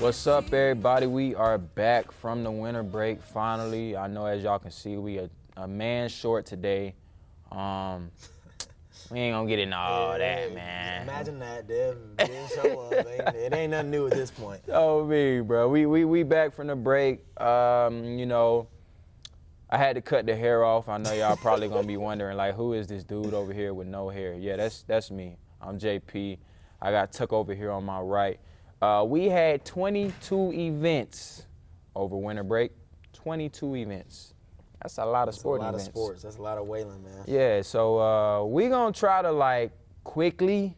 What's up, everybody? We are back from the winter break, finally. I know, as y'all can see, we are a man short today. We ain't gonna get into all that, man. Imagine that, didn't show up. It ain't nothing new at this point. Oh, me, bro. We back from the break. You know, I had to cut the hair off. I know y'all probably gonna be wondering, like, who is this dude over here with no hair? Yeah, that's me. I'm JP. I got Tuck over here on my right. We had 22 events over winter break. 22 events. That's a lot of sporting events. That's a lot of sports. That's a lot of Wayland, man. Yeah, so we gonna try to like quickly,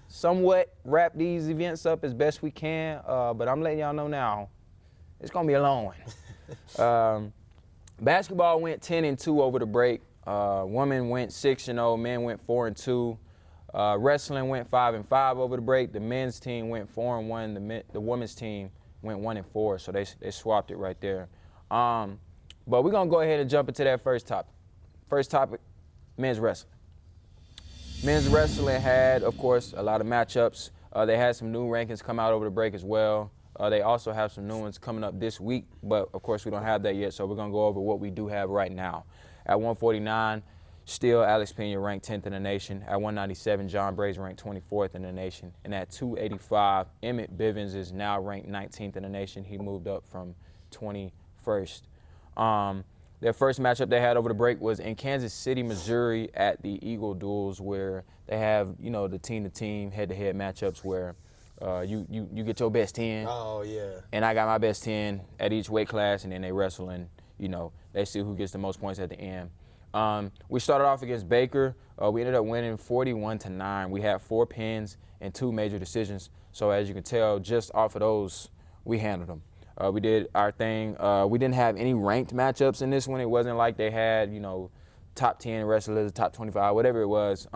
somewhat wrap these events up as best we can. But I'm letting y'all know now, it's gonna be a long one. Basketball went 10-2 over the break. Women went 6-0. Men went 4-2. Wrestling went 5-5 over the break. The men's team went 4-1. The women's team went 1-4. So they swapped it right there. But we're gonna go ahead and jump into that first topic. First topic, men's wrestling. Men's wrestling had, of course, a lot of matchups. They had some new rankings come out over the break as well. They also have some new ones coming up this week, but of course we don't have that yet. So we're gonna go over what we do have right now. At 149. Still, Alex Pena ranked 10th in the nation. At 197, John Bray's ranked 24th in the nation. And at 285, Emmett Bivens is now ranked 19th in the nation. He moved up from 21st. Their first matchup they had over the break was in Kansas City, Missouri at the Eagle Duels, where they have, you know, the team-to-team, head-to-head matchups where you get your best 10. Oh, yeah. And I got my best 10 at each weight class, and then they wrestle, and, you know, they see who gets the most points at the end. We started off against Baker. We ended up winning 41-9. We had 4 pins and 2 major decisions. So as you can tell, just off of those, we handled them. We did our thing. We didn't have any ranked matchups in this one. It wasn't like they had, you know, top 10 wrestlers, top 25, whatever it was.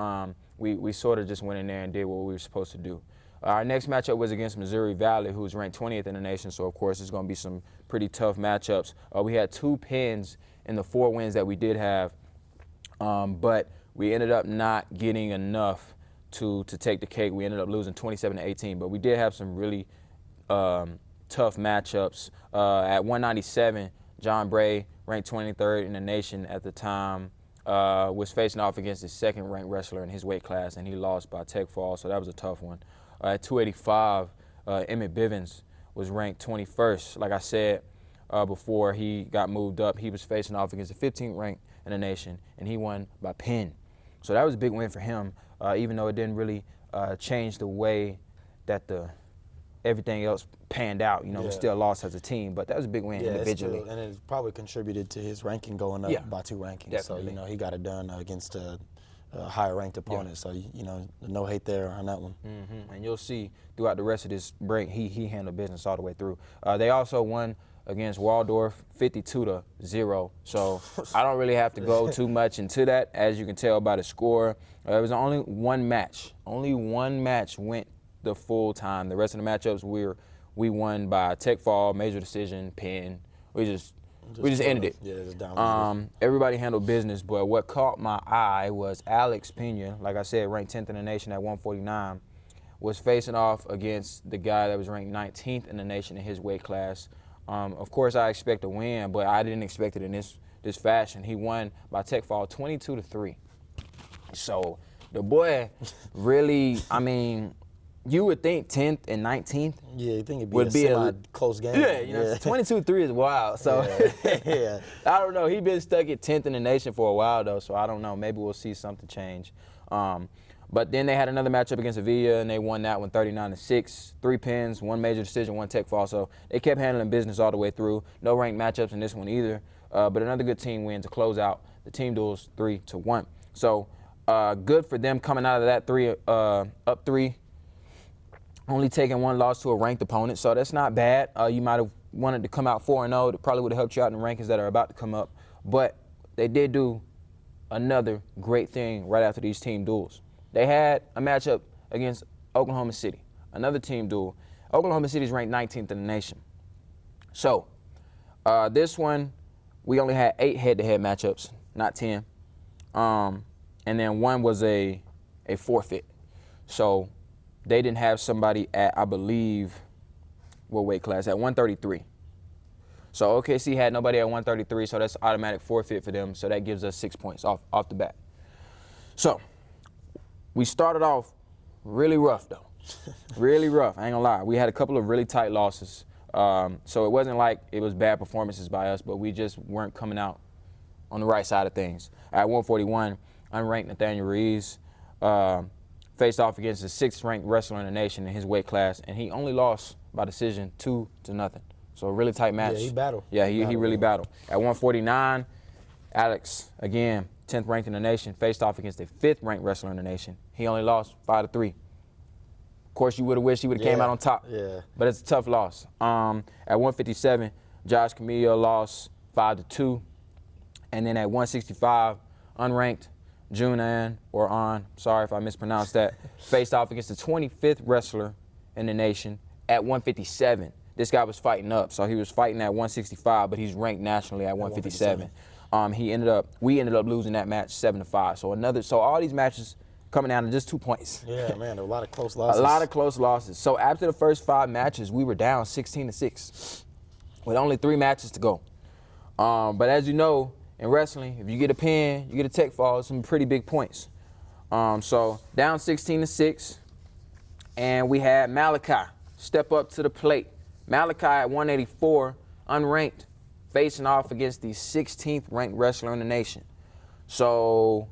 We sort of just went in there and did what we were supposed to do. Our next matchup was against Missouri Valley, who's ranked 20th in the nation. So, of course, it's going to be some pretty tough matchups. We had 2 pins in the 4 wins that we did have. But we ended up not getting enough to take the cake. We ended up losing 27-18, but we did have some really tough matchups. At 197, John Bray, ranked 23rd in the nation at the time, was facing off against his second-ranked wrestler in his weight class, and he lost by tech fall, so that was a tough one. At 285, Emmett Bivens was ranked 21st. Like I said before he got moved up, he was facing off against the 15th ranked in the nation, and he won by pin. So that was a big win for him, even though it didn't really change the way that everything else panned out. You know, we still lost as a team, but that was a big win individually. And it probably contributed to his ranking going up by 2 rankings. Definitely. So, you know, he got it done against a higher ranked opponent. So, you know, no hate there on that one. Mm-hmm. And you'll see throughout the rest of this break, he handled business all the way through. They also won against Waldorf 52-0. So I don't really have to go too much into that, as you can tell by the score. It was only one match. Only one match went the full time. The rest of the matchups we won by tech fall, major decision, pin. We just ended it. Yeah, just dominated. Everybody handled business, but what caught my eye was Alex Pena, like I said, ranked 10th in the nation at 149, was facing off against the guy that was ranked 19th in the nation in his weight class. Of course, I expect a win, but I didn't expect it in this fashion. He won by tech fall 22-3. So the boy really, I mean, you would think 10th and 19th you think it'd be a close game. Yeah, you know, 22-3 is wild. So yeah. I don't know. He's been stuck at 10th in the nation for a while, though, so I don't know. Maybe we'll see something change. But then they had another matchup against Sevilla, and they won that one 39-6. 3 pins, 1 major decision, 1 tech fall. So they kept handling business all the way through. No ranked matchups in this one either. But another good team win to close out the team duels 3-1. So good for them coming out of that up 3. Only taking 1 loss to a ranked opponent, so that's not bad. You might have wanted to come out 4-0. It probably would have helped you out in the rankings that are about to come up. But they did do another great thing right after these team duels. They had a matchup against Oklahoma City, another team duel. Oklahoma City is ranked 19th in the nation. So this one, we only had 8 head-to-head matchups, not 10. And then 1 was a forfeit. So they didn't have somebody at, I believe, what weight class? At 133. So OKC had nobody at 133, so that's automatic forfeit for them. So that gives us 6 points off the bat. So we started off really rough, though. Really rough, I ain't gonna lie. We had a couple of really tight losses. So it wasn't like it was bad performances by us, but we just weren't coming out on the right side of things. At 141, unranked Nathaniel Reeves faced off against the 6th ranked wrestler in the nation in his weight class, and he only lost by decision 2-0. So a really tight match. Yeah, he battled. Yeah, he really battled. At 149, Alex, again, 10th ranked in the nation, faced off against the 5th ranked wrestler in the nation. He only lost 5-3. Of course, you would have wished he would have came out on top. Yeah. But it's a tough loss. At 157, Josh Camillo lost 5-2. And then at 165, unranked Junan, or On, sorry if I mispronounced that, faced off against the 25th wrestler in the nation at 157. This guy was fighting up, so he was fighting at 165, but he's ranked nationally at 157. We ended up losing that match 7-5. So all these matches coming down to just 2 points. Yeah, man, there were a lot of close losses. A lot of close losses. So after the first 5 matches, we were down 16-6 with only 3 matches to go. But as you know, in wrestling, if you get a pin, you get a tech fall, it's some pretty big points. So down 16-6, and we had Malachi step up to the plate. Malachi at 184, unranked, facing off against the 16th ranked wrestler in the nation. So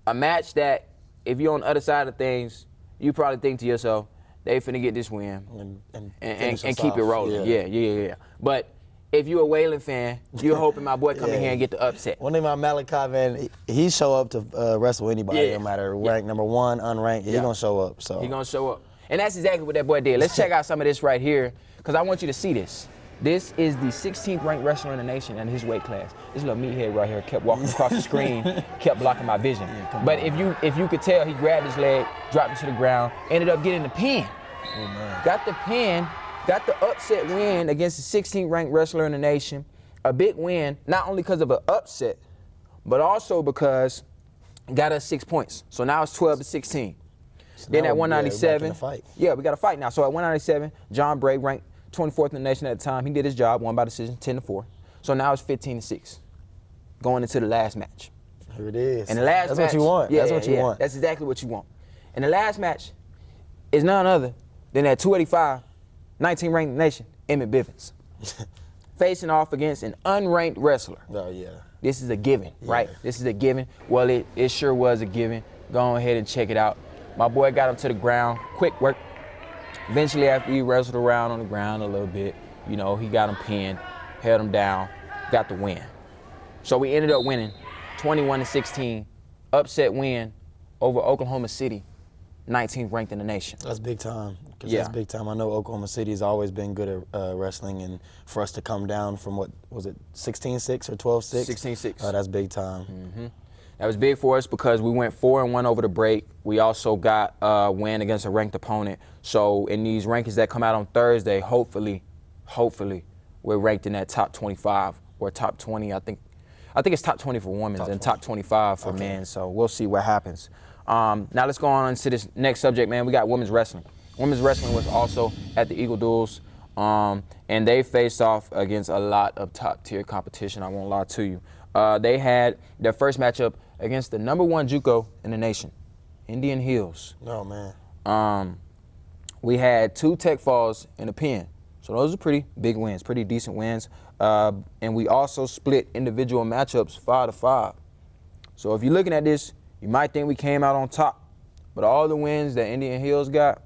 a match that, if you're on the other side of things, you probably think to yourself, they finna get this win and keep it rolling. Yeah. But if you're a Wayland fan, you're hoping my boy come in here and get the upset. One thing about Malachi, man, he show up to wrestle anybody, no matter rank number 1, unranked. He gonna show up. So he gonna show up, and that's exactly what that boy did. Let's check out some of this right here, because I want you to see this. This is the 16th ranked wrestler in the nation in his weight class. This little meathead right here kept walking across the screen, kept blocking my vision. But if you could tell, he grabbed his leg, dropped him to the ground, ended up getting the pin. Oh, man. Got the pin, got the upset win against the 16th ranked wrestler in the nation. A big win, not only because of an upset, but also because it got us 6 points. So now it's 12-16. So Then now at 197, we're back in the fight. we got a fight now. So at 197, John Bray ranked 24th in the nation at the time. He did his job, won by decision, 10-4. So now it's 15-6, going into the last match. Here it is. And the last That's match, what you want. That's what you want. That's exactly what you want. And the last match is none other than at 285, 19 ranked in the nation, Emmett Bivens, facing off against an unranked wrestler. Oh, yeah. This is a given, right? This is a given. Well, it sure was a given. Go ahead and check it out. My boy got him to the ground, quick work. Eventually, after he wrestled around on the ground a little bit, he got him pinned, held him down, got the win. So we ended up winning 21-16, upset win over Oklahoma City, 19th ranked in the nation. That's big time. That's big time. I know Oklahoma City has always been good at wrestling, and for us to come down from, what was it, 16-6 or 12-6? 16-6. That's big time. Mm-hmm. That was big for us because we went 4-1 over the break. We also got a win against a ranked opponent. So in these rankings that come out on Thursday, hopefully, we're ranked in that top 25 or top 20. I think it's top 20 for women and top 25 for men. So we'll see what happens. Now let's go on to this next subject, man. We got women's wrestling. Women's wrestling was also at the Eagle Duels, and they faced off against a lot of top-tier competition, I won't lie to you. They had their first matchup against the #1 JUCO in the nation, Indian Hills. Oh, man. We had 2 tech falls and a pin. So those are pretty big wins, pretty decent wins. And we also split individual matchups 5-5. So if you're looking at this, you might think we came out on top. But all the wins that Indian Hills got,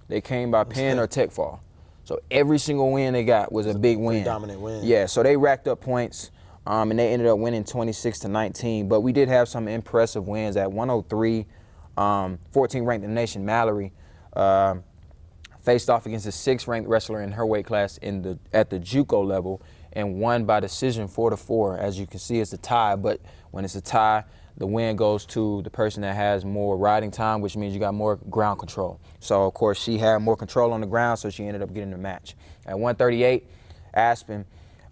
they came by pin or tech fall. So every single win they got was a big win. Dominant win. Yeah, so they racked up points, and they ended up winning 26-19. But we did have some impressive wins at 103, 14 ranked in the nation, Mallory, faced off against a 6th ranked wrestler in her weight class at the JUCO level and won by decision 4-4. As you can see, it's a tie, but when it's a tie, the win goes to the person that has more riding time, which means you got more ground control. So, of course, she had more control on the ground, so she ended up getting the match. At 138, Aspen,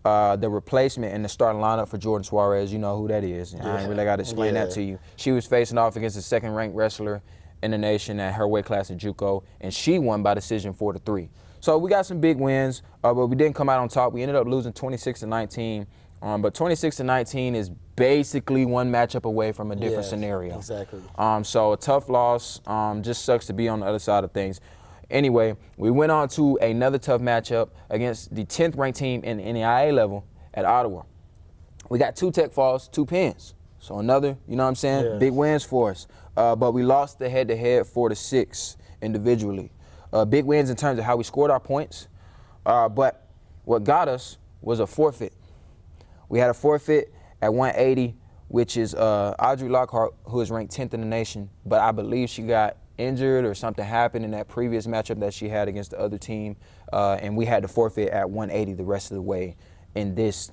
the replacement in the starting lineup for Jordan Suarez, you know who that is. I ain't really got to explain that to you. She was facing off against the 2nd ranked wrestler in the nation at her weight class at JUCO, and she won by decision 4-3. So we got some big wins, but we didn't come out on top. We ended up losing 26-19. But 26-19 is basically one matchup away from a different scenario. Exactly. So a tough loss. Just sucks to be on the other side of things. Anyway, we went on to another tough matchup against the 10th ranked team in the NAIA level at Ottawa. We got 2 tech falls, 2 pins. So another, you know what I'm saying, big wins for us. But we lost the head-to-head 4-6 individually. Big wins in terms of how we scored our points. But what got us was a forfeit. We had a forfeit at 180, which is Audrey Lockhart, who is ranked 10th in the nation. But I believe she got injured or something happened in that previous matchup that she had against the other team. And we had to forfeit at 180 the rest of the way in this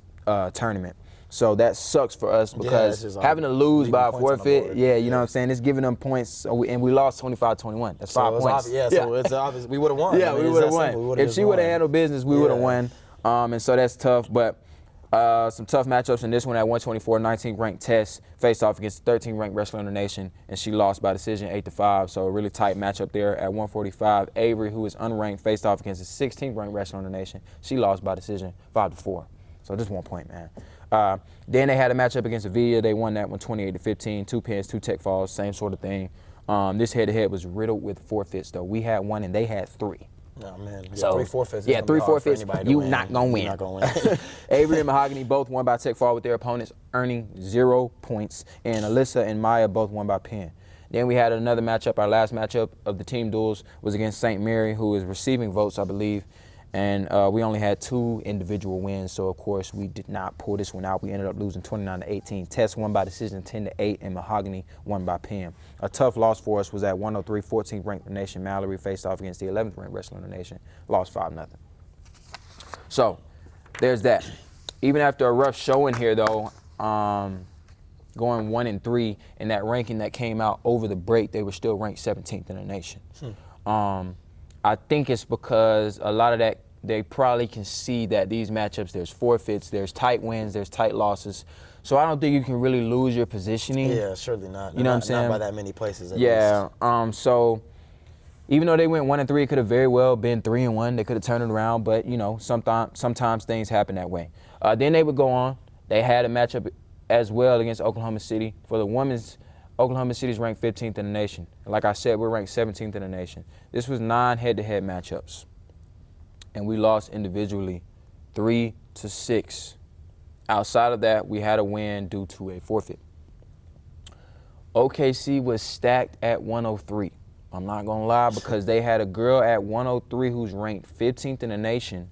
tournament. So that sucks for us because having to lose by a forfeit, you know what I'm saying, it's giving them points, and we lost 25-21. That's 5 points. So it's obvious we would have won. Yeah, we would have won. If she would have handled business, we would have won. And so that's tough. But some tough matchups in this one at 124, 19th ranked Tess faced off against the 13th ranked wrestler in the nation, and she lost by decision 8-5. So a really tight matchup there at 145. Avery, who is unranked, faced off against the 16th ranked wrestler in the nation. She lost by decision 5-4. So just 1 point, man. Then they had a matchup against Avila. They won that one 28-15. 2 pins, 2 tech falls, same sort of thing. This head-to-head was riddled with forfeits, though. We had 1 and they had 3. Oh, man. So 3 forfeits. Yeah, 3 forfeits. You not gonna win. Not gonna win. Avery and Mahogany both won by tech fall with their opponents earning 0 points, and Alyssa and Maya both won by pin. Then we had another matchup. Our last matchup of the team duels was against St. Mary, who is receiving votes, I believe. And we only had 2 individual wins, so of course we did not pull this one out. We ended up losing 29-18. Tess won by decision 10-8, and Mahogany won by pin. A tough loss for us was at 103, 14th ranked in the nation. Mallory faced off against the 11th ranked wrestler in the nation, lost 5-0. So there's that. Even after a rough showing here, though, going 1-3 in that ranking that came out over the break, they were still ranked 17th in the nation. I think it's because a lot of that, they probably can see that these matchups, there's forfeits, there's tight wins, there's tight losses. So I don't think you can really lose your positioning. Yeah, surely not. You know what I'm saying? Not by that many places, at least. So even though they went 1-3, it could have very well been 3-1. They could have turned it around, but, you know, sometimes things happen that way. Then they would go on. They had a matchup as well against Oklahoma City. For the women's, Oklahoma City is ranked 15th in the nation. Like I said, we're ranked 17th in the nation. This was 9 head-to-head matchups, and we lost individually 3-6. Outside of that, we had a win due to a forfeit. OKC was stacked at 103. I'm not going to lie, because they had a girl at 103 who's ranked 15th in the nation,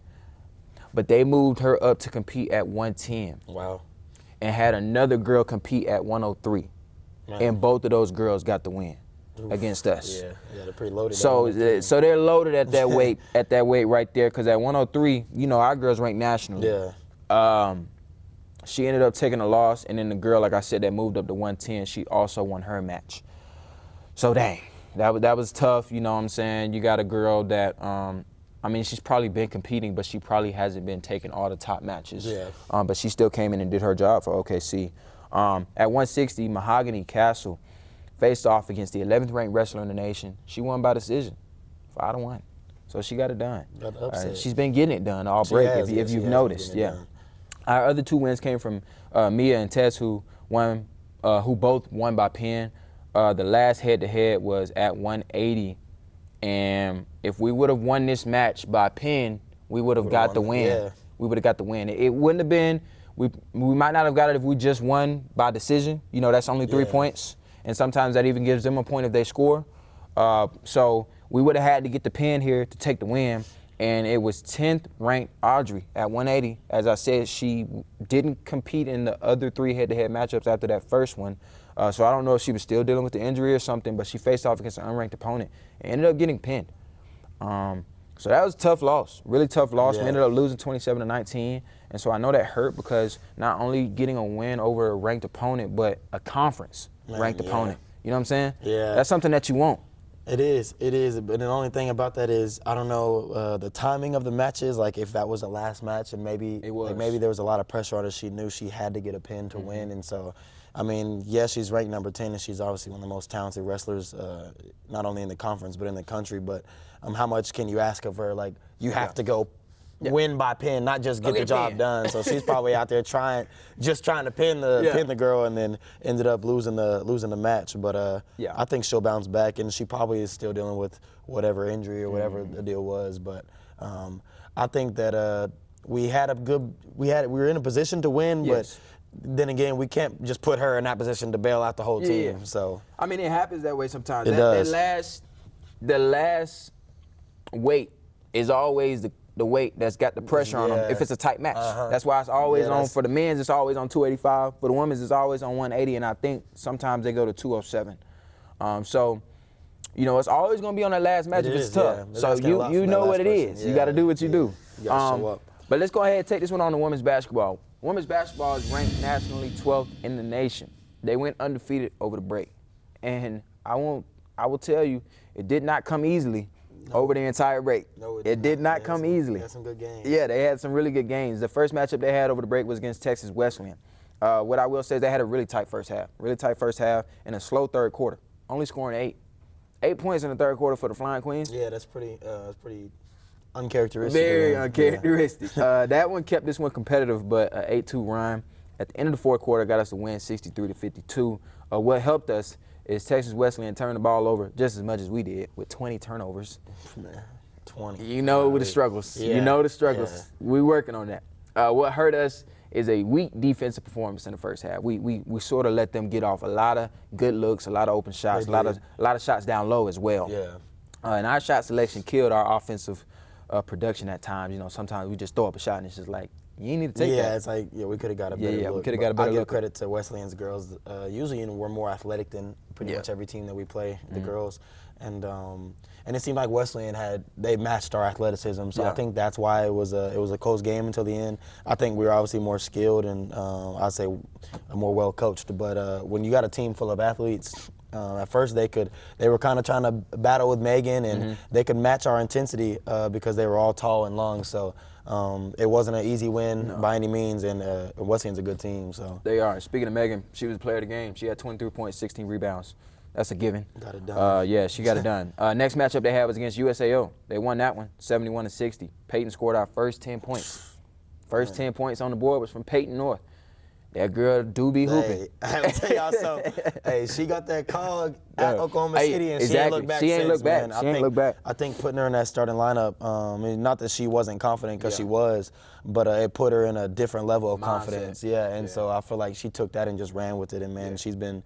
but they moved her up to compete at 110. Wow. And had another girl compete at 103. Man. And both of those girls got the win against us. Yeah, they're pretty loaded. So they're loaded at that weight, right there, because at 103, you know, our girls ranked nationally. Yeah. She ended up taking a loss, and then the girl, like I said, that moved up to 110, she also won her match. So dang, that was tough. You know what I'm saying? You got a girl that, I mean, she's probably been competing, but she probably hasn't been taking all the top matches. Yeah. But she still came in and did her job for OKC. At 160, Mahogany Castle faced off against the 11th ranked wrestler in the nation. She won by decision, 5-1. So she got it done. Got the upset. She's been getting it done all break, if you've noticed. Yeah. Our other 2 wins came from Mia and Tess, who both won by pin. The last head-to-head was at 180, and if we would have won this match by pin, we would have got the win. Yeah. We would have got the win. It wouldn't have been. We might not have got it if we just won by decision. You know, that's only 3 points, and sometimes that even gives them a point if they score. So we would have had to get the pin here to take the win, and it was 10th ranked Audrey at 180. As I said, she didn't compete in the other 3 head-to-head matchups after that first one. So I don't know if she was still dealing with the injury or something, but she faced off against an unranked opponent and ended up getting pinned. So that was a tough loss, really tough loss. Yeah. We ended up losing 27-19, and so I know that hurt because not only getting a win over a ranked opponent, but a conference ranked opponent. You know what I'm saying? Yeah. That's something that you want. It is. But the only thing about that is, I don't know the timing of the matches, like if that was the last match and maybe there was a lot of pressure on her. She knew she had to get a pin to win, and so, I mean, yes, she's ranked number 10, and she's obviously one of the most talented wrestlers, not only in the conference but in the country. But how much can you ask of her? Like, you have to go win by pin, not just get the job done. So she's probably out there trying to pin the girl, and then ended up losing the match. But I think she'll bounce back, and she probably is still dealing with whatever injury or whatever the deal was. But I think that we were in a position to win, but then again, we can't just put her in that position to bail out the whole team. Yeah. So I mean, it happens that way sometimes. It does. The last weight is always the weight that's got the pressure on them if it's a tight match. That's why it's always on, for the men's, it's always on 285. For the women's, it's always on 180, and I think sometimes they go to 207. So, you know, it's always going to be on that last match if it's tough. So you know what it is. You got to do what you do. You got to show up. But let's go ahead and take this one on to women's basketball. Women's basketball is ranked nationally 12th in the nation. They went undefeated over the break. And I will tell you, it did not come easily. Over the entire break. No, it did not come easily. They had some good games. Yeah, they had some really good games. The first matchup they had over the break was against Texas Wesleyan. What I will say is they had a really tight first half, and a slow third quarter, only scoring 8. 8 points in the third quarter for the Flying Queens. Yeah, that's pretty uncharacteristic. Very uncharacteristic. That one kept this one competitive, but an 8-2 run at the end of the fourth quarter got us the win 63-52. What helped us is Texas Wesleyan turned the ball over just as much as we did, with 20 turnovers. Man, 20. You know the struggles. Yeah. You know the struggles. We're working on that. What hurt us is a weak defensive performance in the first half. We sort of let them get off a lot of good looks, a lot of open shots, a lot of shots down low as well. Yeah. And our shot selection killed our offensive production at times. You know, sometimes we just throw up a shot and it's just like, you ain't need to take that. Yeah, it's like, we could have got a better look. We could have got a better I look. give credit to Wesleyan's girls. Usually, we're more athletic than pretty much every team that we play, the girls. And it seemed like Wesleyan they matched our athleticism. So I think that's why it was a close game until the end. I think we were obviously more skilled and I'd say more well coached. But when you got a team full of athletes, at first they were kind of trying to battle with Megan, and they could match our intensity because they were all tall and long. So it wasn't an easy win by any means, and Wesleyan's a good team. So they are. Speaking of Megan, she was the player of the game. She had 23 points, 16 rebounds. That's a given. Got it done. Yeah, she got it done. Next matchup they had was against USAO. They won that one, 71-60. Peyton scored our first 10 points. First 10 points on the board was from Peyton North. That girl do be hooping. Hey, I'll tell y'all something. Hey, she got that call at Oklahoma City, and she ain't look back She ain't look back. Man. She ain't look back. I think putting her in that starting lineup, not that she wasn't confident, because she was, but it put her in a different level of confidence. Yeah, and so I feel like she took that and just ran with it, and man, she's been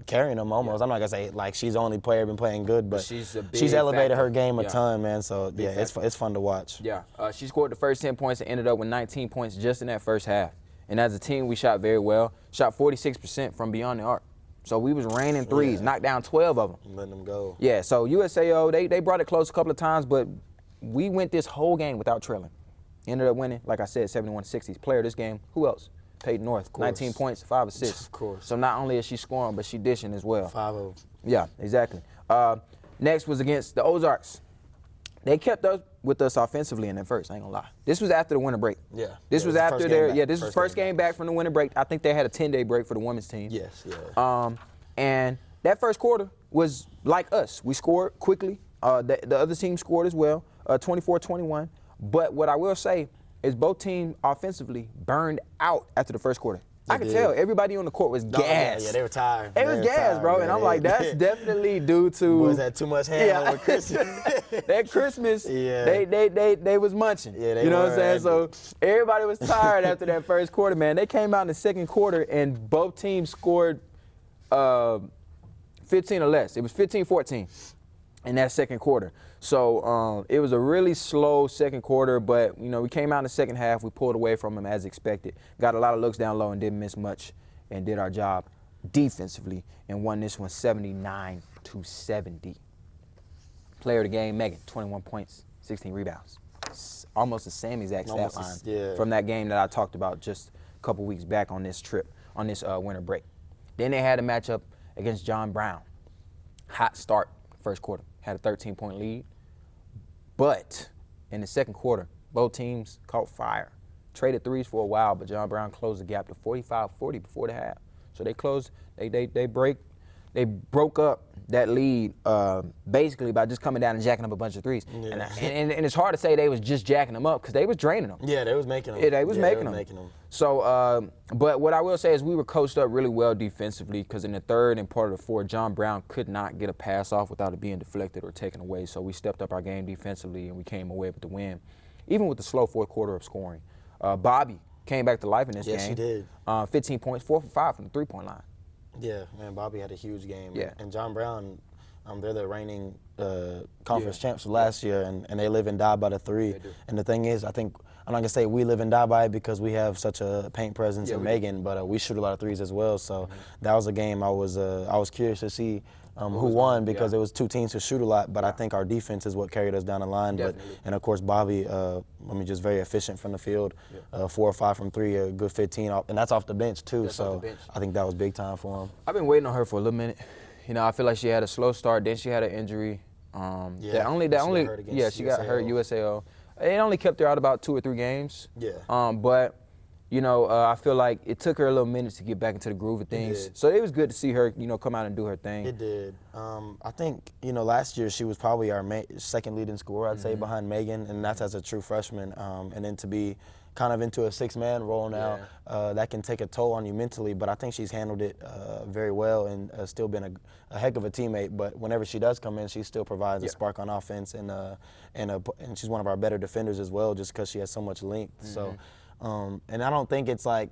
carrying them almost. I'm not gonna say like she's the only player been playing good, but she's elevated her game a ton, man. So it's fun to watch. Yeah, she scored the first 10 points and ended up with 19 points just in that first half. And as a team, we shot very well. Shot 46% from beyond the arc. So we was raining threes, knocked down 12 of them. Letting them go. Yeah, so USAO, they brought it close a couple of times, but we went this whole game without trailing. Ended up winning, like I said, 71-60. Player of this game, who else? Peyton North, 19 points, 5 assists. Of course. So not only is she scoring, but she dishing as well. 5-0. Yeah, exactly. Next was against the Ozarks. They kept up with us offensively in that first, I ain't gonna lie. This was after the winter break. Yeah. This was after this was first game back from the winter break. I think they had a 10-day break for the women's team. Yes, yeah. And that first quarter was like us. We scored quickly. The other team scored as well, 24-21. But what I will say is both teams offensively burned out after the first quarter. I could tell everybody on the court was gassed. Yeah, they were tired. They was gassed, bro. And I'm like, that's definitely due to. Was that too much ham over Christmas? That Christmas, they was munching. Yeah, they You know were. what I'm saying? So everybody was tired after that first quarter, man. They came out in the second quarter and both teams scored 15 or less. It was 15-14 in that second quarter. So it was a really slow second quarter, but we came out in the second half. We pulled away from them as expected. Got a lot of looks down low and didn't miss much, and did our job defensively and won this one 79-70. Player of the game, Megan, 21 points, 16 rebounds. It's almost the same exact stat line from that game that I talked about just a couple weeks back on this trip, on this winter break. Then they had a matchup against John Brown. Hot start first quarter. Had a 13-point lead. But in the second quarter, both teams caught fire. Traded threes for a while, but John Brown closed the gap to 45-40 before the half. So they closed, they break they broke up that lead basically by just coming down and jacking up a bunch of threes. Yeah. And it's hard to say they was just jacking them up because they was draining them. Yeah, they was making them. Yeah, they was making them. So, but what I will say is we were coached up really well defensively because in the third and part of the fourth, John Brown could not get a pass off without it being deflected or taken away. So we stepped up our game defensively and we came away with the win, even with the slow fourth quarter of scoring. Bobby came back to life in this game. Yes, she did. 15 points, 4 for 5 from the three-point line. Yeah, man, Bobby had a huge game. Yeah. And John Brown, they're the reigning conference champs last year, and they live and die by the three. And the thing is, I think, I'm not going to say we live and die by it because we have such a paint presence in Megan, but we shoot a lot of threes as well. So that was a game I was curious to see who won because it was two teams who shoot a lot, but I think our defense is what carried us down the line. And of course, Bobby, just very efficient from the field, 4 or 5 from 3, a good 15, and that's off the bench too. So I think that was big time for him. I've been waiting on her for a little minute. You know, I feel like she had a slow start, then she had an injury. She got hurt USAO. It only kept her out about 2 or 3 games. Yeah. But you know, I feel like it took her a little minute to get back into the groove of things. So it was good to see her, you know, come out and do her thing. It did. I think, you know, last year she was probably our second leading scorer, I'd say, behind Megan, and that's as a true freshman. And then to be kind of into a 6-man role now, that can take a toll on you mentally, but I think she's handled it very well and still been a heck of a teammate. But whenever she does come in, she still provides a spark on offense, and she's one of our better defenders as well just because she has so much length. So. And I don't think it's like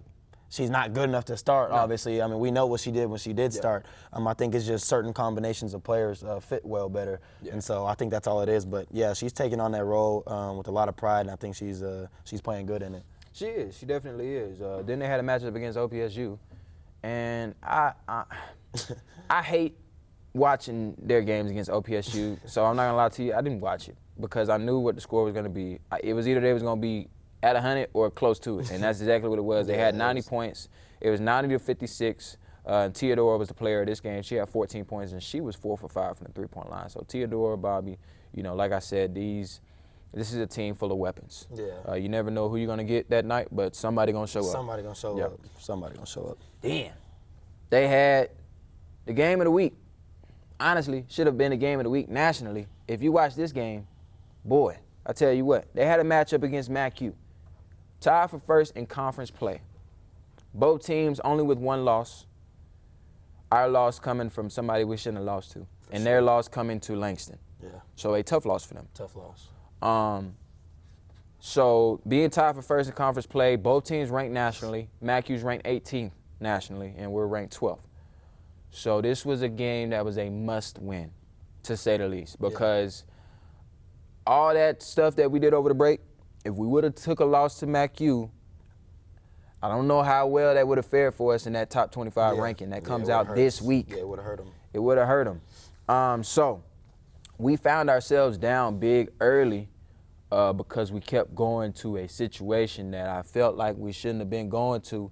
she's not good enough to start, obviously. I mean, we know what she did when she did start. I think it's just certain combinations of players fit well better. And so I think that's all it is. But, yeah, she's taking on that role with a lot of pride, and I think she's playing good in it. She is. She definitely is. Then they had a matchup against OPSU. And I hate watching their games against OPSU. So I'm not going to lie to you. I didn't watch it because I knew what the score was going to be. It was either they was going to be at 100 or close to it, and that's exactly what it was. They had 90 points. It was 90-56. Teodora was the player of this game. She had 14 points, and she was 4 for 5 from the three-point line. So Teodora, Bobby, you know, like I said, this is a team full of weapons. Yeah. You never know who you're going to get that night, but somebody going to show up. Somebody going to show up. Somebody going to show up. Then they had the game of the week. Honestly, should have been the game of the week nationally. If you watch this game, boy, I tell you what, they had a matchup against MACU. Tied for first in conference play. Both teams only with 1 loss. Our loss coming from somebody we shouldn't have lost to. And their loss coming to Langston. Yeah. So a tough loss for them. Tough loss. So being tied for first in conference play, both teams ranked nationally. MACU's ranked 18th nationally, and we're ranked 12th. So this was a game that was a must-win, to say the least, because all that stuff that we did over the break, if we would have took a loss to MACU, I don't know how well that would have fared for us in that top 25 ranking that comes out this week. Yeah, it would have hurt them. It would have hurt them. So we found ourselves down big early because we kept going to a situation that I felt like we shouldn't have been going to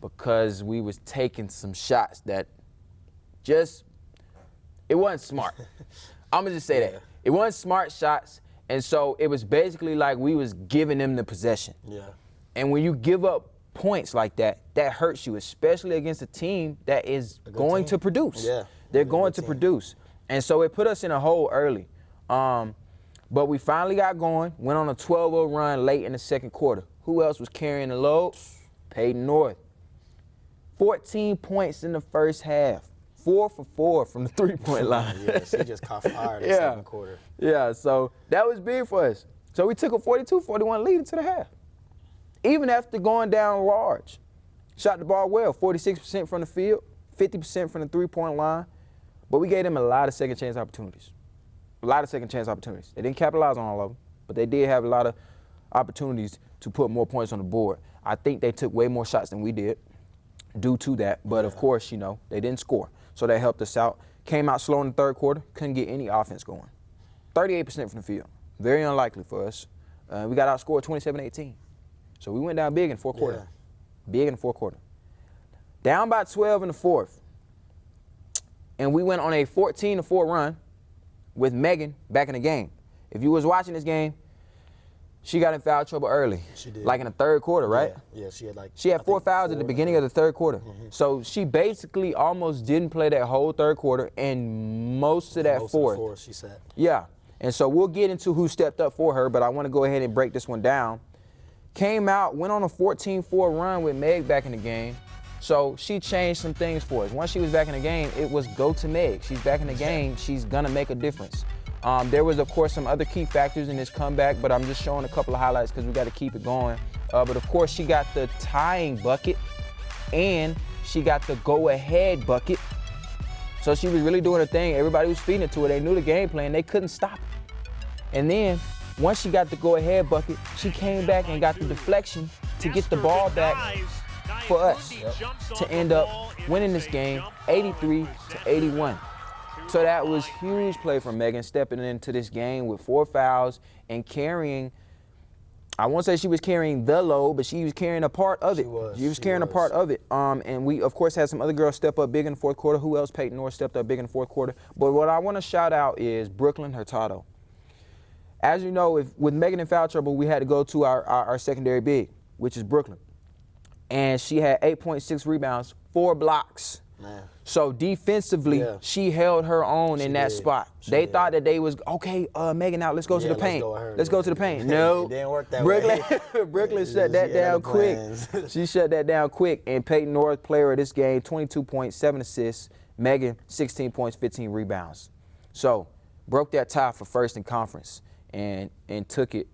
because we was taking some shots that it wasn't smart. I'm going to just say that. It wasn't smart shots. And so it was basically like we was giving them the possession. Yeah. And when you give up points like that, that hurts you, especially against a team that is going to produce. Yeah. They're going to produce. And so it put us in a hole early. But we finally got going, went on a 12-0 run late in the second quarter. Who else was carrying the load? Peyton North. 14 points in the first half. 4 for 4 from the three-point line. Yeah, she just caught fire in the second quarter. Yeah, so that was big for us. So we took a 42-41 lead into the half. Even after going down large. Shot the ball well, 46% from the field, 50% from the three-point line. But we gave them a lot of second chance opportunities. They didn't capitalize on all of them, but they did have a lot of opportunities to put more points on the board. I think they took way more shots than we did due to that. But, of course, you know, they didn't score. So that helped us out. Came out slow in the third quarter, couldn't get any offense going. 38% from the field. Very unlikely for us. We got outscored 27-18. So we went down big in the fourth quarter. Big in the fourth quarter. Down by 12 in the fourth. And we went on a 14-4 run with Megan back in the game. If you was watching this game, She got in foul trouble early. She did. Like in the third quarter, right? Yeah, she had She had 4 fouls at the beginning of the third quarter. So she basically almost didn't play that whole third quarter and most of that fourth. Fourth she sat. Yeah. And so we'll get into who stepped up for her, but I want to go ahead and break this one down. Came out, went on a 14-4 run with Meg back in the game. So she changed some things for us. Once she was back in the game, it was go to Meg. She's back in the game. She's going to make a difference. There was, of course, some other key factors in this comeback, but I'm just showing a couple of highlights because we got to keep it going. But, of course, she got the tying bucket, and she got the go-ahead bucket. So she was really doing her thing. Everybody was feeding it to her. They knew the game plan. They couldn't stop her. And then once she got the go-ahead bucket, she came back and got the deflection to get the ball back for us to end up winning this game 83-81. So that was huge play from Megan, stepping into this game with 4 fouls and carrying, I won't say she was carrying the load, but she was carrying a part of it. She was carrying a part of it. And we, of course, had some other girls step up big in the fourth quarter. Who else? Peyton North stepped up big in the fourth quarter. But what I want to shout out is Brooklyn Hurtado. As you know, with Megan in foul trouble, we had to go to our secondary big, which is Brooklyn. And she had 8.6 rebounds, 4 blocks. Man. So defensively, she held her own in that spot. They thought that they was, okay, Megan out, let's go to the paint. Let's go to the paint. No. It didn't work that way. Brooklyn shut that down quick. She shut that down quick. And Peyton North, player of this game, 22 points, 7 assists. Megan, 16 points, 15 rebounds. So broke that tie for first in conference and took it.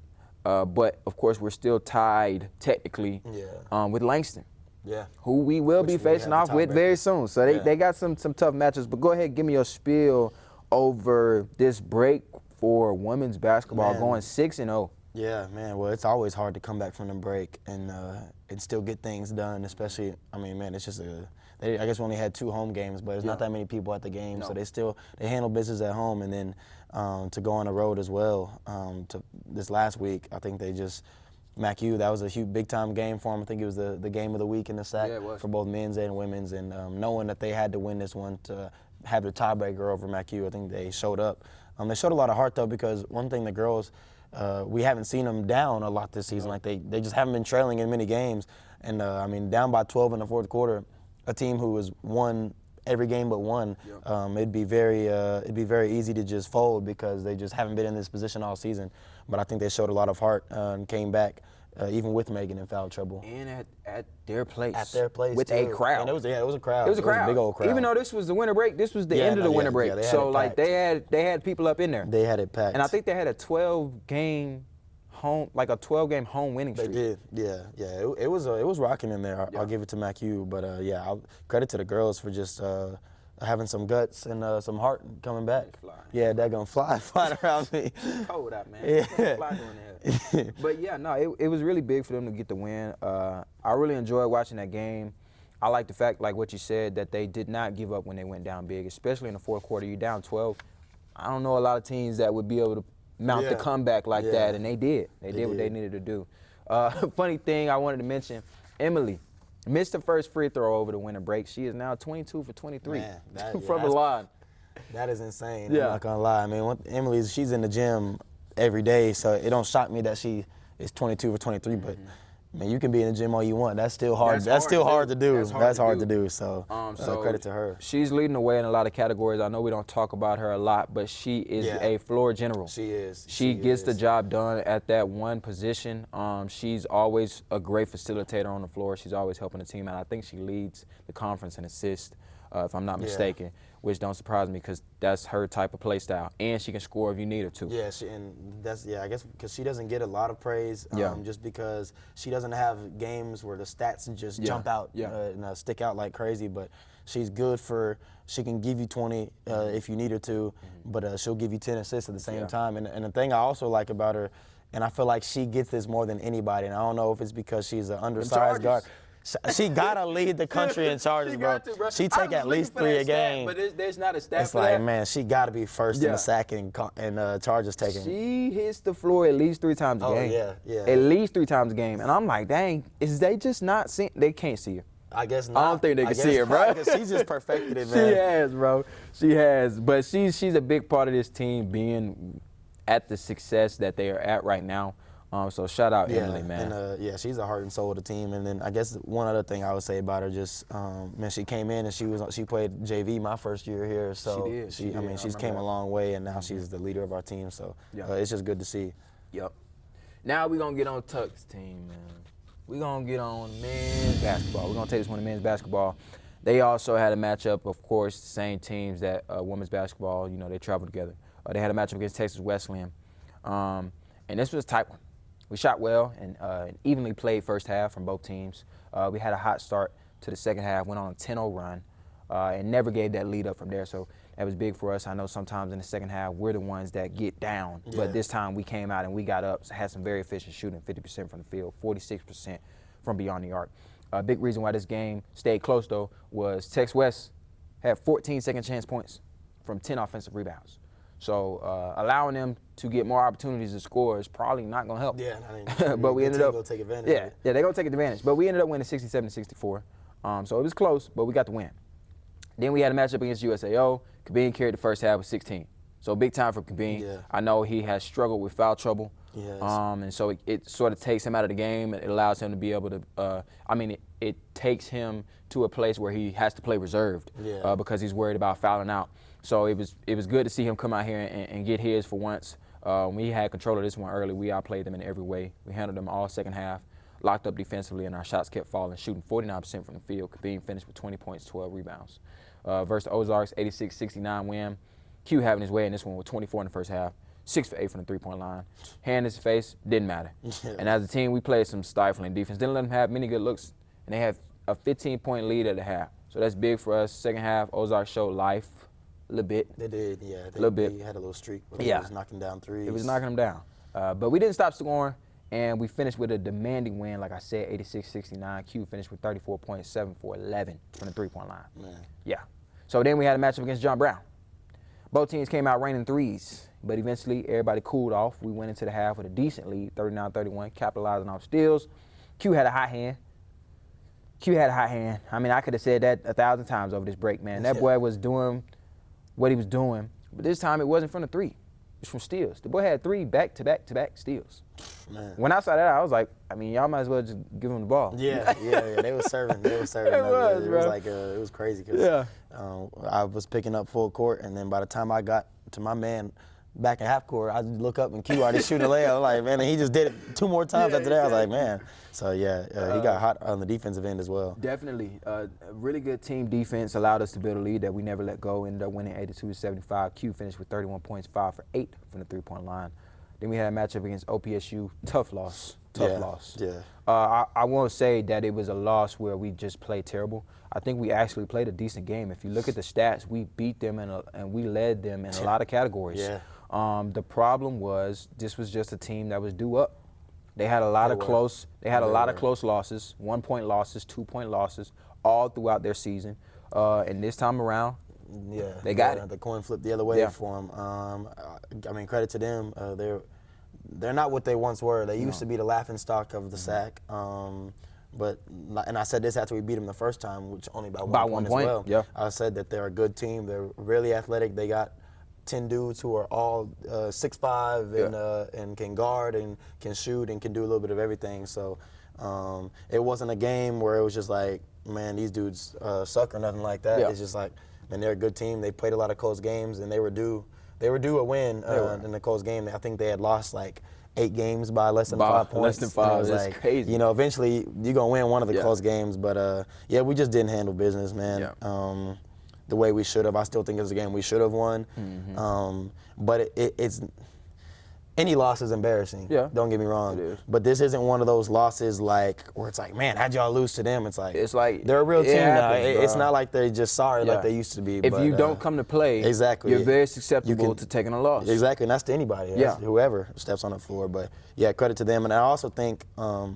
But, of course, we're still tied technically with Langston. Yeah. Who we will be facing off with very soon. So they got some tough matches. But go ahead, give me your spiel over this break for women's basketball, going 6-0. Yeah, man. Well, it's always hard to come back from the break and still get things done, especially, I mean, man, it's just I guess we only had 2 home games, but there's not that many people at the game. So they handle business at home. And then to go on the road as well to this last week, I think they just – MacU, that was a huge, big-time game for them. I think it was the game of the week in the SAC for both men's and women's. And knowing that they had to win this one to have the tiebreaker over MacU, I think they showed up. They showed a lot of heart, though, because one thing the girls, we haven't seen them down a lot this season. Like they just haven't been trailing in many games. And, I mean, down by 12 in the fourth quarter, a team who has won every game but one, it'd be very easy to just fold because they just haven't been in this position all season. But I think they showed a lot of heart and came back, even with Megan in foul trouble. And at their place. At their place, with too. a crowd. And it was a crowd. It was a crowd. It was a big old crowd. Even though this was the winter break, this was the end of the winter break. So like they had people up in there. They had it packed. And I think they had a 12-game home, like a 12-game home winning streak. They did. Yeah. It was rocking in there. I'll give it to MacU. But I'll credit to the girls for just having some guts and some heart coming back. Yeah, they're gonna flying around me. It's cold out, man. Yeah. Fly doing that. But yeah, no, it was really big for them to get the win. I really enjoyed watching that game. I like the fact, like what you said, that they did not give up when they went down big, especially in the fourth quarter. You're down 12. I don't know a lot of teams that would be able to mount the comeback like that, and they did. They did what they needed to do. Funny thing I wanted to mention, Emily missed her first free throw over the winter break. She is now 22 for 23 from the line. That is insane. I'm not gonna lie. I mean, she's in the gym every day, so it don't shock me that she is 22 for 23. But man, you can be in the gym all you want. That's still hard. That's still hard to do. That's hard to do. So, credit to her. She's leading the way in a lot of categories. I know we don't talk about her a lot, but she is a floor general. She is. She gets the job done at that one position. She's always a great facilitator on the floor. She's always helping the team out. I think she leads the conference in assists, if I'm not mistaken, which don't surprise me because that's her type of play style. And she can score if you need her to. Yeah, I guess because she doesn't get a lot of praise just because she doesn't have games where the stats just jump out and stick out like crazy. But she's good she can give you 20 if you need her to, but she'll give you 10 assists at the same time. And the thing I also like about her, and I feel like she gets this more than anybody, and I don't know if it's because she's an undersized guard. She gotta lead the country in charges, bro. She take at least 3 a game. But there's not a stat it's for like, that. man, she gotta be first in the sack and charges taken. She hits the floor at least 3 times a game. Yeah. At least 3 times a game. And I'm like, dang, is they just not seeing? They can't see her. I guess not. I don't think they can see her, bro. She's just perfected it, man. She has, bro. She has. But she's a big part of this team being at the success that they are at right now. So shout out Emily, man. And yeah, she's the heart and soul of the team. And then I guess one other thing I would say about her, just man, she came in and she played JV my first year here. So she did. I mean, she's came a long way, and now she's the leader of our team. So it's just good to see. Yep. Now we're gonna get on Tuck's team, man. We're gonna get on men's basketball. We're gonna take this one to men's basketball. They also had a matchup, of course, the same teams that women's basketball. You know, they travel together. They had a matchup against Texas Wesleyan, and this was a tight one. We shot well and evenly played first half from both teams. We had a hot start to the second half, went on a 10-0 run, and never gave that lead up from there. So that was big for us. I know sometimes in the second half, we're the ones that get down. Yeah. But this time we came out and we got up, had some very efficient shooting, 50% from the field, 46% from beyond the arc. A big reason why this game stayed close, though, was Tex West had 14 second chance points from 10 offensive rebounds. So allowing them to get more opportunities to score is probably not going to help. Yeah, I mean, but we ended up going to take advantage yeah, of it. Yeah, they're going to take advantage. But we ended up winning 67-64. So it was close, but we got the win. Then we had a matchup against USAO. Kabine carried the first half with 16. So big time for Kabine. Yeah. I know he has struggled with foul trouble. Yes. And so it sort of takes him out of the game. It allows him to be able to, it takes him to a place where he has to play reserved because he's worried about fouling out. So it was good to see him come out here and get his for once. We had control of this one early. We outplayed them in every way. We handled them all second half, locked up defensively, and our shots kept falling, shooting 49% from the field. Kabine finished with 20 points, 12 rebounds. Versus the Ozarks, 86-69 win. Q having his way in this one with 24 in the first half, 6 for 8 from the three-point line. Hand in his face, didn't matter. And as a team, we played some stifling defense. Didn't let them have many good looks, and they had a 15-point lead at the half. So that's big for us. Second half, Ozarks showed life a little bit. They did, yeah. A little bit. They had a little streak where it was knocking down threes. It was knocking them down. But we didn't stop scoring, and we finished with a demanding win. Like I said, 86-69. Q finished with 34 points, 7 for 11 from the three-point line. Man. Yeah. So then we had a matchup against John Brown. Both teams came out raining threes, but eventually everybody cooled off. We went into the half with a decent lead, 39-31, capitalizing off steals. Q had a hot hand. I mean, I could have said that 1,000 times over this break, man. That boy was doing what he was doing, but this time it wasn't from the three. It was from steals. The boy had 3 back-to-back steals. Man. When I saw that, I was like, I mean, y'all might as well just give him the ball. Yeah. They were serving. It was, bro. Like it was crazy because I was picking up full court, and then by the time I got to my man back in half court, I look up and Q already shooting a layup. I was like, man, and he just did it 2 more times after that. I was like, man. So he got hot on the defensive end as well. Definitely, a really good team defense allowed us to build a lead that we never let go. Ended up winning 82-75. Q finished with 31 points, 5 for 8 from the three-point line. Then we had a matchup against OPSU. Tough loss. Yeah. I won't say that it was a loss where we just played terrible. I think we actually played a decent game. If you look at the stats, we beat them and we led them in a lot of categories. Yeah. The problem was this was just a team that was due up. They had a lot of close losses, 1-point losses, 2-point losses, all throughout their season. And this time around, they got it. The coin flipped the other way for them. I mean, credit to them. They're not what they once were. They used to be the laughingstock of the SAC. And I said this after we beat them the first time, which only by one point as well. Yeah. I said that they're a good team. They're really athletic. They got 10 dudes who are all 6'5" and can guard and can shoot and can do a little bit of everything. So it wasn't a game where it was just like, man, these dudes suck or nothing like that. It's just like, man, they're a good team. They played a lot of close games, and they were due a win in the close game. I think they had lost like 8 games by less than 5 points. Less than 5. That's like, crazy. You know, eventually you're going to win one of the close games. But, we just didn't handle business, man. The way we should have. I still think it's a game we should have won. But it's any loss is embarrassing. Yeah. Don't get me wrong. It is. But this isn't one of those losses like where it's like, man, how'd y'all lose to them? It's like they're a real team now. It's not like they're just sorry like they used to be. If you don't come to play, you're very susceptible to taking a loss. Exactly, and that's to anybody. That's whoever steps on the floor. But yeah, credit to them. And I also think, that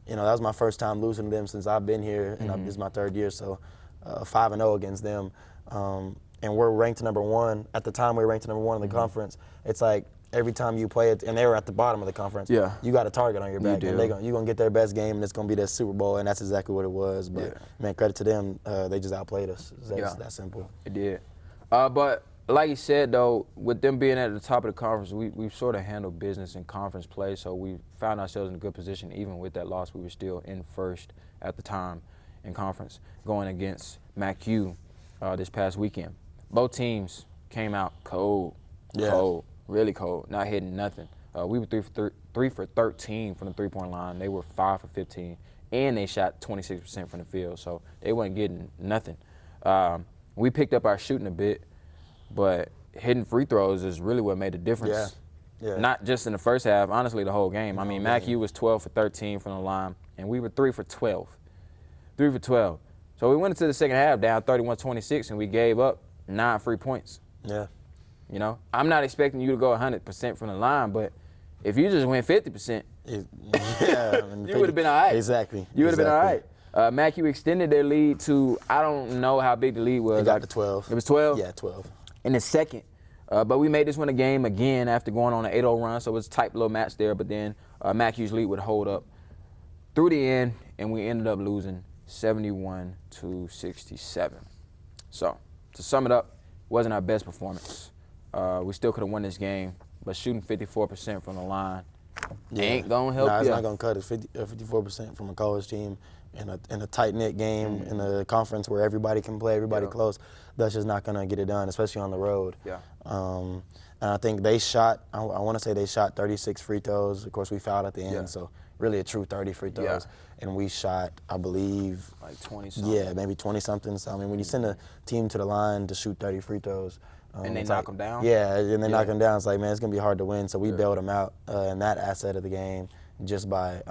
was my first time losing to them since I've been here, and this is my 3rd year. So 5-0 against them, and we're ranked number 1. At the time, we were ranked number 1 in the conference. It's like every time you play it, and they were at the bottom of the conference. You got a target on your back, and you're gonna get their best game, and it's gonna be their Super Bowl, and that's exactly what it was. But man, credit to them, they just outplayed us. That's that simple. It did. But like you said, though, with them being at the top of the conference, we've sort of handled business in conference play, so we found ourselves in a good position. Even with that loss, we were still in first at the time in conference, going against MacU this past weekend. Both teams came out cold, really cold, not hitting nothing. We were 3 for 13 from the three-point line. They were 5 for 15, and they shot 26% from the field, so they weren't getting nothing. We picked up our shooting a bit, but hitting free throws is really what made the difference. Yeah. Not just in the first half, honestly, the whole game. I mean, MacU was 12 for 13 from the line, and we were 3 for 12. 3 for 12. So we went into the second half down 31-26, and we gave up 9 free points. Yeah. You know, I'm not expecting you to go 100% from the line, but if you just went 50%, you would have been all right. Exactly. You would have been all right. MacU extended their lead to, I don't know how big the lead was. It got to 12. It was 12? Yeah, 12. In the second. But we made this one a game again after going on an 8-0 run, so it was a tight little match there. But then MacU's lead would hold up through the end, and we ended up losing 71-67. So to sum it up, it wasn't our best performance. We still could have won this game, but shooting 54% from the line ain't gonna help. It's not gonna cut it. 54% from a college team in a tight-knit game in a conference where everybody can play, everybody close. That's just not gonna get it done, especially on the road. And I think they shot. I want to say they shot 36 free throws. Of course, we fouled at the end, so really a true 30 free throws. And we shot, I believe, like 20-something. Yeah, maybe 20-something. So I mean, when you send a team to the line to shoot 30 free those. And they knock them down? Yeah, and they knock them down. It's like, man, it's going to be hard to win. So we bailed them out in that asset of the game just by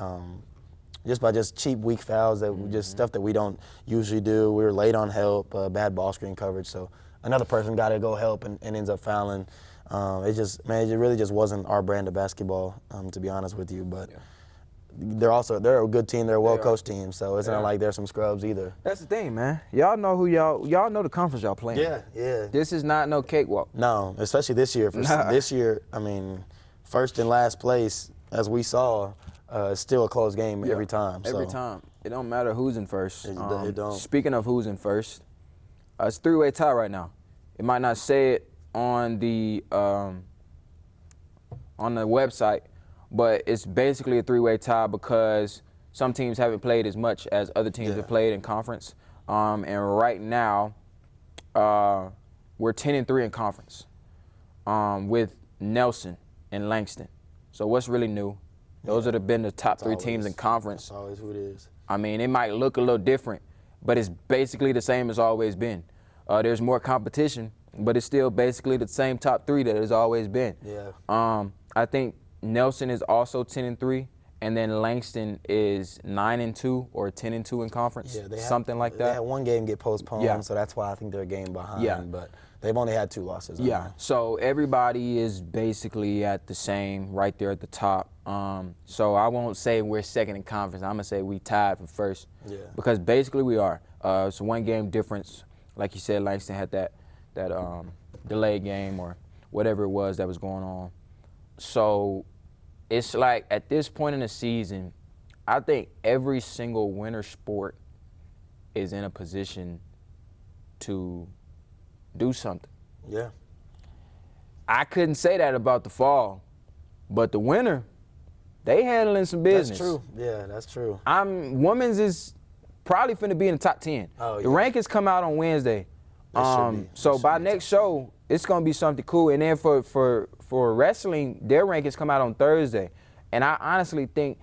cheap, weak fouls, just stuff that we don't usually do. We were late on help, bad ball screen coverage. So another person got to go help and ends up fouling. It really just wasn't our brand of basketball, to be honest with you. But they're a good team. They're a well-coached team, so it's not like they're some scrubs either. That's the thing, man. Y'all know y'all know the conference y'all playing. Yeah. This is not no cakewalk. No, especially this year. This year, I mean, first and last place, as we saw, is still a close game every time. Every time. It don't matter who's in first. It don't. Speaking of who's in first, it's a 3-way tie right now. It might not say it on the website, but it's basically a 3-way tie because some teams haven't played as much as other teams have played in conference. And right now, we're 10-3 in conference with Nelson and Langston. So what's really new? Those have been the top 3 teams in conference. That's always who it is. I mean, it might look a little different, but it's basically the same as always been. There's more competition, but it's still basically the same top 3 that has always been. I think Nelson is also 10-3, and then Langston is 9-2 or 10-2 in conference, something like that. They had one game get postponed, so that's why I think they're a game behind. But they've only had 2 losses. So everybody is basically at the same, right there at the top. So I won't say we're second in conference. I'm gonna say we tied for first, because basically we are. It's a 1-game difference. Like you said, Langston had that delayed game or whatever it was that was going on. So it's like at this point in the season, I think every single winter sport is in a position to do something. I couldn't say that about the fall, but the winter, they handling some business. That's true. Yeah, that's true. Women's is probably finna be in the top 10. The rankings come out on Wednesday. So by next show, it's gonna be something cool. And then for wrestling, their rankings come out on Thursday. And I honestly think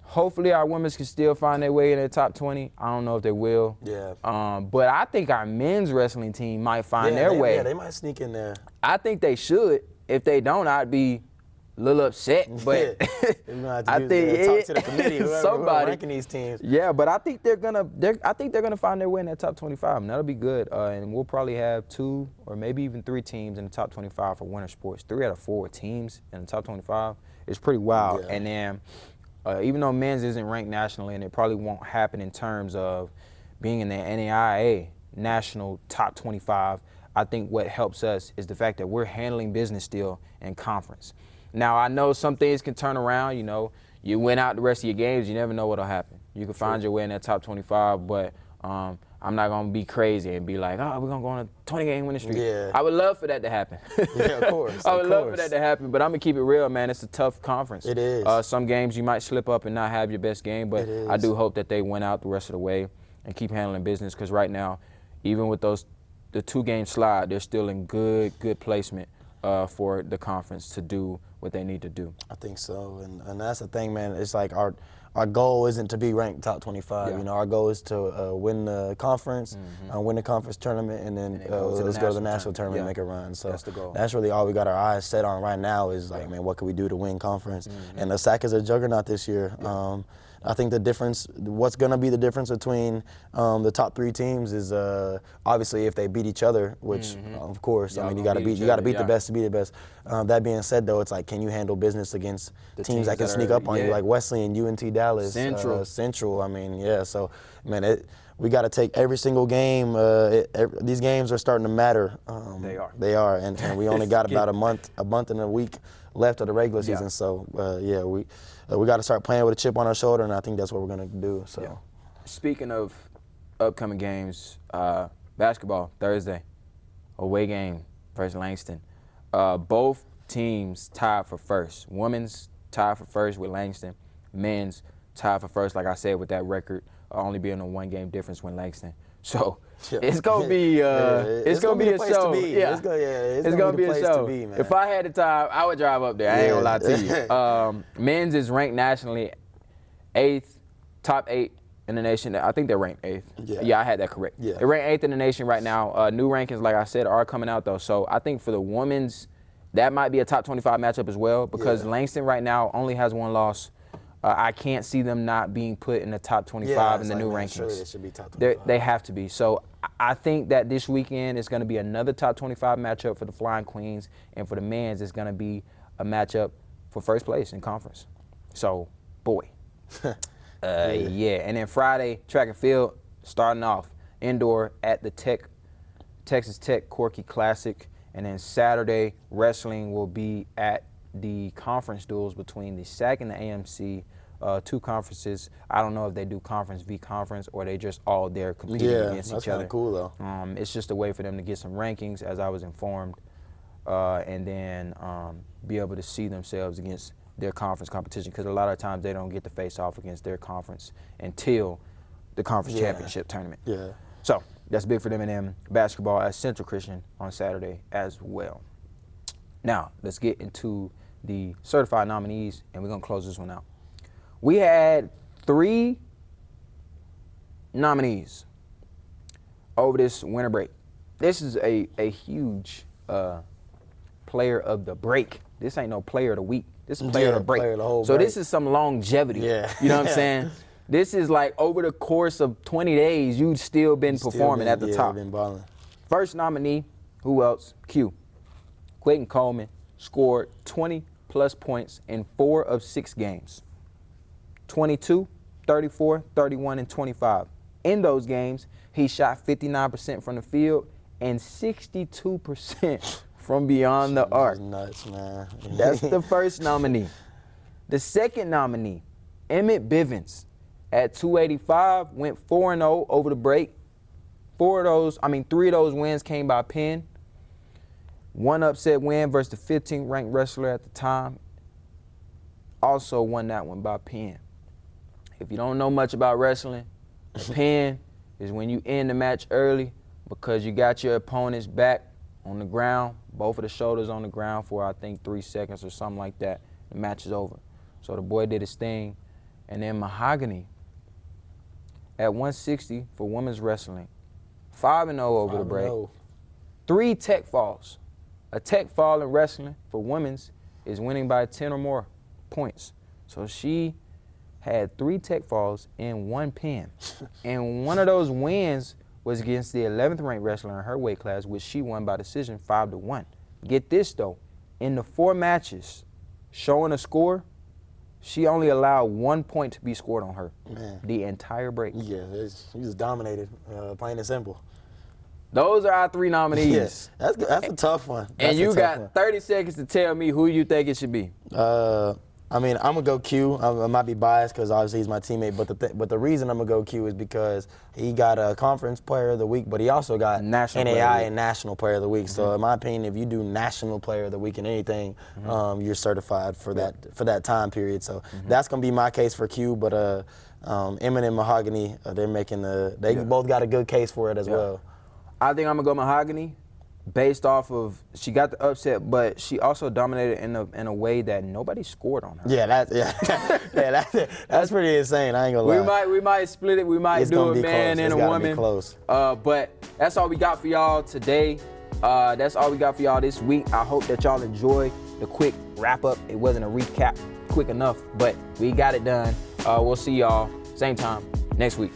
hopefully our women's can still find their way in the top 20. I don't know if they will. But I think our men's wrestling team might find their way. Yeah, they might sneak in there. I think they should. If they don't, I'd be a little upset. But I think talk to the committee, whoever ranking these teams. Yeah, but I think they're gonna find their way in that top 25, and that'll be good. And we'll probably have 2 or maybe even 3 teams in the top 25 for winter sports. 3 out of 4 teams in the top 25 is pretty wild. And then even though men's isn't ranked nationally, and it probably won't happen in terms of being in the NAIA national top 25, I think what helps us is the fact that we're handling business still in conference. Now, I know some things can turn around. You know, you win out the rest of your games, you never know what'll happen. You can find your way in that top 25, but I'm not gonna be crazy and be like, oh, we're gonna go on a 20-game winning streak. Yeah. I would love for that to happen. Yeah, of course. I would love for that to happen, but I'm gonna keep it real, man. It's a tough conference. It is. Some games you might slip up and not have your best game, but I do hope that they win out the rest of the way and keep handling business, because right now, even with the 2-game slide, they're still in good placement for the conference to do what they need to do. I think so, and that's the thing, man. It's like our goal isn't to be ranked top 25. Yeah. You know, our goal is to win the conference, win the conference tournament, and then let's go to the national tournament and make a run. So that's the goal. That's really all we got our eyes set on right now. Is like, man, what can we do to win conference? And the SAC is a juggernaut this year. I think the difference, what's going to be the difference between the top 3 teams is obviously if they beat each other, which of course, I mean, you got to beat the best to be the best. That being said, though, it's like, can you handle business against teams that can sneak up on you, like Wesley and UNT Dallas, Central. I mean, yeah. So, man, we got to take every single game. These games are starting to matter. They are, and we only got about a month and a week left of the regular season. So, we got to start playing with a chip on our shoulder, and I think that's what we're going to do. So, Speaking of upcoming games, basketball Thursday, away game versus Langston. Both teams tied for first. Women's tied for first with Langston. Men's tied for first, like I said, with that record only being a 1-game difference with Langston. So it's gonna be it's gonna be a show. It's gonna be a show. If I had the time, I would drive up there. I ain't gonna lie to you. Men's is ranked nationally 8th, top 8 in the nation. I think they're ranked 8th. Yeah, I had that correct. Yeah. They're ranked 8th in the nation right now. New rankings, like I said, are coming out though. So I think for the women's, that might be a top 25 matchup as well, because Langston right now only has 1 loss. I can't see them not being put in the top 25 in the new rankings. Surely they should be top 25. They have to be. So I think that this weekend is going to be another top 25 matchup for the Flying Queens, and for the men's, it's going to be a matchup for first place in conference. So, boy. Yeah. And then Friday, track and field, starting off indoor at the Texas Tech Corky Classic. And then Saturday, wrestling will be at the conference duels between the SAC and the AMC. 2 conferences. I don't know if they do conference v conference or they just all there competing against each other. That's kind of cool though. It's just a way for them to get some rankings, as I was informed, and then be able to see themselves against their conference competition, because a lot of times they don't get to face off against their conference until the conference championship tournament. Yeah. So that's big for them. And then basketball at Central Christian on Saturday as well. Now let's get into the certified nominees, and we're gonna close this one out. We had 3 nominees over this winter break. This is a huge player of the break. This ain't no player of the week. This is player of the break. So this is some longevity. Yeah. You know what I'm saying? This is like over the course of 20 days, you've still been performing at the top. Been balling. First nominee, who else? Q. Quentin Coleman scored 20-plus points in 4 of 6 games. 22, 34, 31, and 25. In those games, he shot 59% from the field and 62% from beyond the arc. Nuts, man. That's the first nominee. The second nominee, Emmett Bivens, at 285, went 4-0 over the break. 3 of those wins came by pin. 1 upset win versus the 15th ranked wrestler at the time. Also won that one by pin. If you don't know much about wrestling, a pin is when you end the match early because you got your opponent's back on the ground, both of the shoulders on the ground for, I think, 3 seconds or something like that. The match is over. So the boy did his thing. And then Mahogany at 160 for women's wrestling. 5-0 over the break. 3 tech falls. A tech fall in wrestling for women's is winning by 10 or more points. So she had 3 tech falls and 1 pin. And one of those wins was against the 11th ranked wrestler in her weight class, which she won by decision 5-1. Get this though, in the 4 matches showing a score, she only allowed 1 point to be scored on her. Man. The entire break. Yeah, she was dominated, plain and simple. Those are our 3 nominees. Yeah, that's a tough one. And you got 30 seconds to tell me who you think it should be. I mean, I'm gonna go Q. I might be biased because obviously he's my teammate, but the reason I'm gonna go Q is because he got a Conference Player of the Week, but he also got National NAI and National Player of the Week. So in my opinion, if you do National Player of the Week in anything, you're certified for that time period. So that's gonna be my case for Q. But Emin and Mahogany, they both got a good case for it as well. I think I'm gonna go Mahogany. Based off of, she got the upset, but she also dominated in a way that nobody scored on her. Yeah, that's pretty insane. I ain't gonna lie. We might split it. We might do a man and a woman. Be close. But that's all we got for y'all today. That's all we got for y'all this week. I hope that y'all enjoy the quick wrap up. It wasn't a recap quick enough, but we got it done. We'll see y'all same time next week.